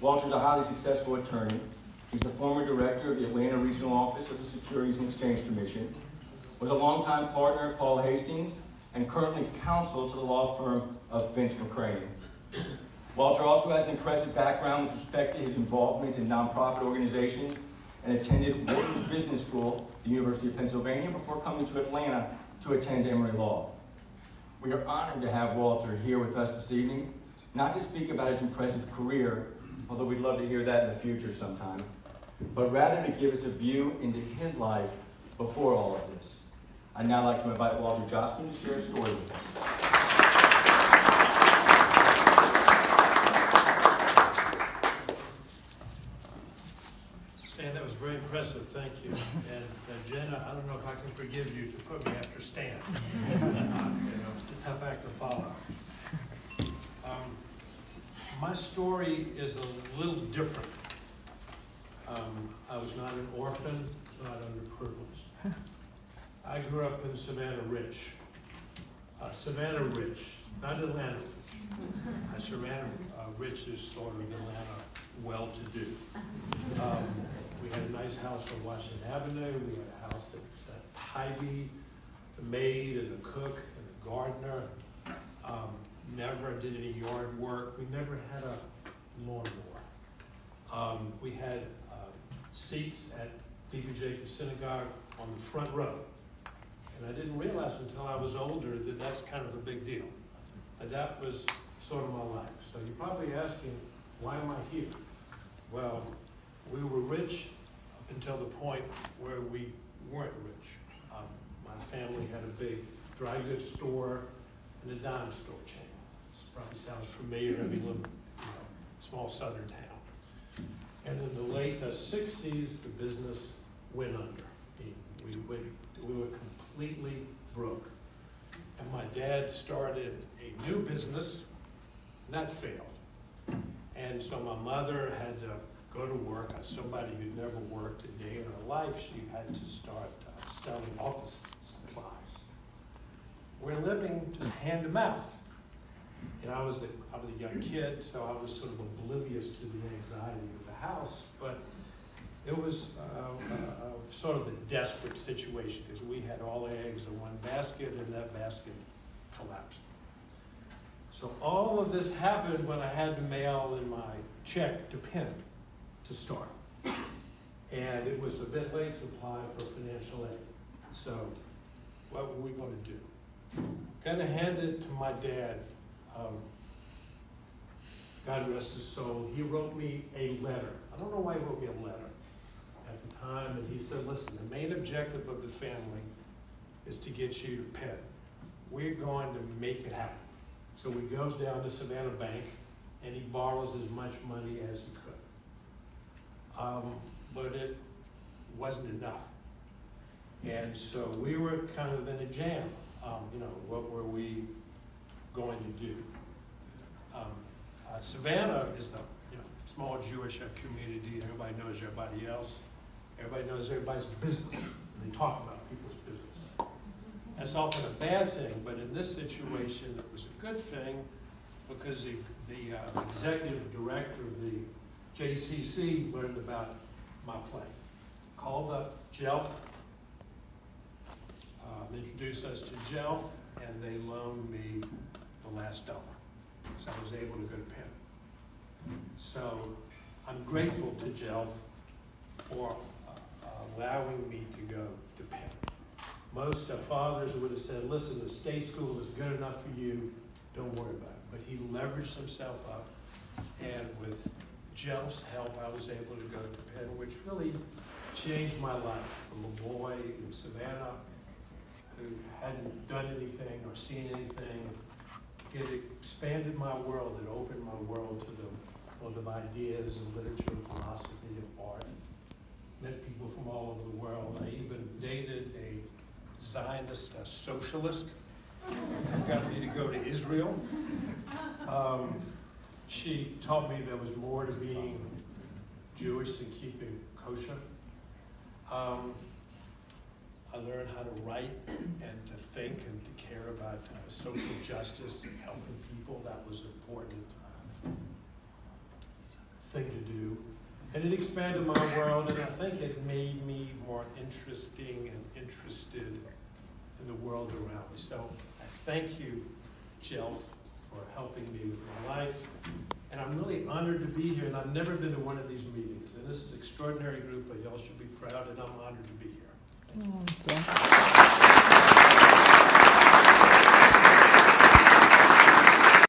Walter's a highly successful attorney. He's the former director of the Atlanta Regional Office of the Securities and Exchange Commission, was a longtime partner of Paul Hastings, and currently counsel to the law firm of Finch McCrane. Walter also has an impressive background with respect to his involvement in nonprofit organizations and attended Wharton's Business School at the University of Pennsylvania before coming to Atlanta to attend Emory Law. We are honored to have Walter here with us this evening, not to speak about his impressive career, although we'd love to hear that in the future sometime, but rather to give us a view into his life before all of this. I'd now like to invite Walter Jospin to share a story with us. Stan, that was very impressive, thank you. And Jenna, I don't know if I can forgive you to put me after Stan. It's a tough act to follow. My story is a little different. I was not an orphan, not underprivileged. I grew up in Savannah Ridge. Savannah Ridge, not Atlanta Ridge. Savannah Ridge is sort of Atlanta well-to-do. We had a nice house on Washington Avenue. We had a house that Hy-Vee, the maid and the cook and the gardener. Never did any yard work. We never had a lawnmower. We had seats at D.B. Jacobs Synagogue on the front row. And I didn't realize until I was older that that's kind of a big deal. And that was sort of my life. So you're probably asking, why am I here? Well, we were rich up until the point where we weren't rich. My family had a big dry goods store and a dime store chain. This probably sounds familiar in every little small southern town. And in the late 60s, the business went under. We were completely broke. And my dad started a new business, and that failed. And so my mother had to go to work. As somebody who'd never worked a day in her life, she had to start selling office supplies. We're living just hand to mouth. And I was a young kid, so I was sort of oblivious to the anxiety of the house, but it was sort of a desperate situation because we had all eggs in one basket and that basket collapsed. So all of this happened when I had to mail in my check to Penn to start. And it was a bit late to apply for financial aid. So what were we going to do? Kind of hand it to my dad. God rest his soul. He wrote me a letter. I don't know why he wrote me a letter at the time, and he said, listen, the main objective of the family is to get you to Penn. We're going to make it happen. So he goes down to Savannah Bank, and he borrows as much money as he could. But it wasn't enough. And so we were kind of in a jam. What were we going to do? Savannah is a small Jewish community. Everybody knows everybody else. Everybody knows everybody's business. And they talk about people's business. That's often a bad thing, but in this situation, it was a good thing because the executive director of the JCC learned about my play. Called up Jelf, introduced us to Jelf, and they loaned me the last dollar. So I was able to go to Penn. So I'm grateful to Jelf for allowing me to go to Penn. Most fathers would have said, listen, the state school is good enough for you, don't worry about it. But he leveraged himself up, and with Jelf's help, I was able to go to Penn, which really changed my life from a boy in Savannah who hadn't done anything or seen anything. It expanded my world. It opened my world to the world of ideas and literature, philosophy, and art. Met people from all over the world. I even dated a Zionist, a socialist, who got me to go to Israel. She taught me there was more to being Jewish than keeping kosher. I learned how to write and to think and to care about social justice and helping people. That was an important thing to do. And it expanded my world, and I think it made me more interesting and interested in the world around me. So I thank you, Jill, for helping me with my life. And I'm really honored to be here, and I've never been to one of these meetings. And this is an extraordinary group, but y'all should be proud, and I'm honored to be here. Thank you.